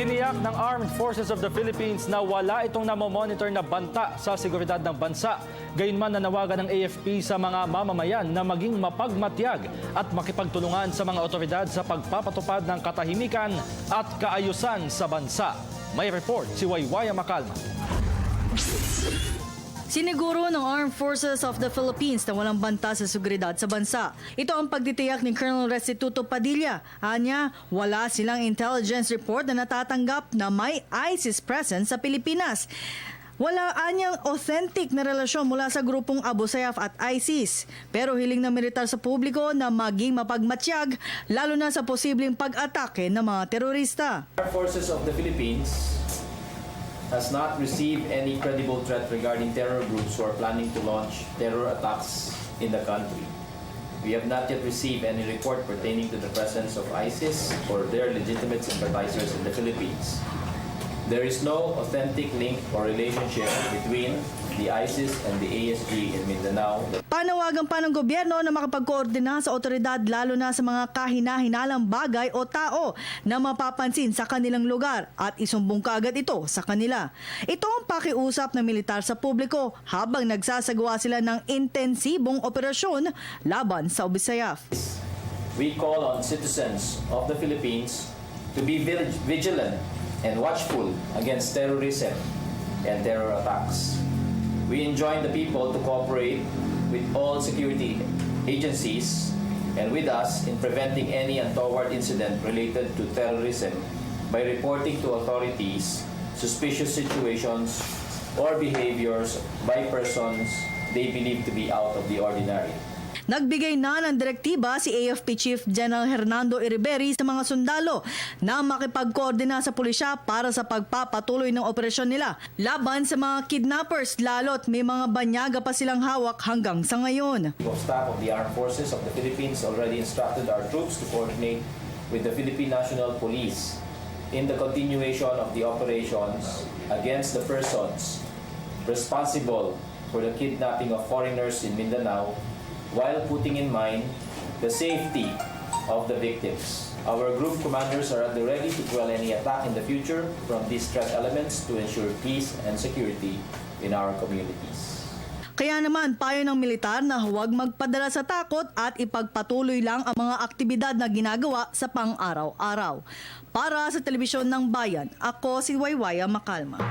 Tiniyak ng Armed Forces of the Philippines na wala itong namomonitor na banta sa seguridad ng bansa. Gayunman nanawagan ng AFP sa mga mamamayan na maging mapagmatyag at makipagtulungan sa mga otoridad sa pagpapatupad ng katahimikan at kaayusan sa bansa. May report si Waywaya Macalma. Siniguro ng Armed Forces of the Philippines na walang banta sa seguridad sa bansa. Ito ang pagtitiyak ni Colonel Restituto Padilla. Anya, wala silang intelligence report na natatanggap na may ISIS presence sa Pilipinas. Wala anyang authentic na relasyon mula sa grupong Abu Sayyaf at ISIS. Pero hiling ng militar sa publiko na maging mapagmatsyag, lalo na sa posibleng pag-atake ng mga terorista. Armed Forces of the Philippines has not received any credible threat regarding terror groups who are planning to launch terror attacks in the country. We have not yet received any report pertaining to the presence of ISIS or their legitimate sympathizers in the Philippines. There is no authentic link or relationship between the ISIS and the ASG in Mindanao. Panawagan pa ng gobyerno na makapagkoordina sa otoridad lalo na sa mga kahina-hinalang bagay o tao na mapapansin sa kanilang lugar at isumbong kaagad ito sa kanila. Ito ang pakiusap ng militar sa publiko habang nagsasagawa sila ng intensibong operasyon laban sa Abu Sayyaf. We call on citizens of the Philippines to be vigilant and watchful against terrorism and terror attacks. We enjoin the people to cooperate with all security agencies and with us in preventing any untoward incident related to terrorism by reporting to authorities suspicious situations or behaviors by persons they believe to be out of the ordinary. Nagbigay na ng direktiba si AFP Chief General Hernando Iriberi sa mga sundalo na makipagkoordina sa pulisya para sa pagpapatuloy ng operasyon nila laban sa mga kidnappers, lalo't may mga banyaga pa silang hawak hanggang sa ngayon. The staff of the Armed Forces of the Philippines already instructed our troops to coordinate with the Philippine National Police in the continuation of the operations against the persons responsible for the kidnapping of foreigners in Mindanao, while putting in mind the safety of the victims. Our group commanders are at the ready to quell any attack in the future from these threat elements to ensure peace and security in our communities. Kaya naman payo ng militar na huwag magpadala sa takot at ipagpatuloy lang ang mga aktibidad na ginagawa sa pang-araw-araw. Para sa Telebisyon ng Bayan, ako si Waywaya Macalma.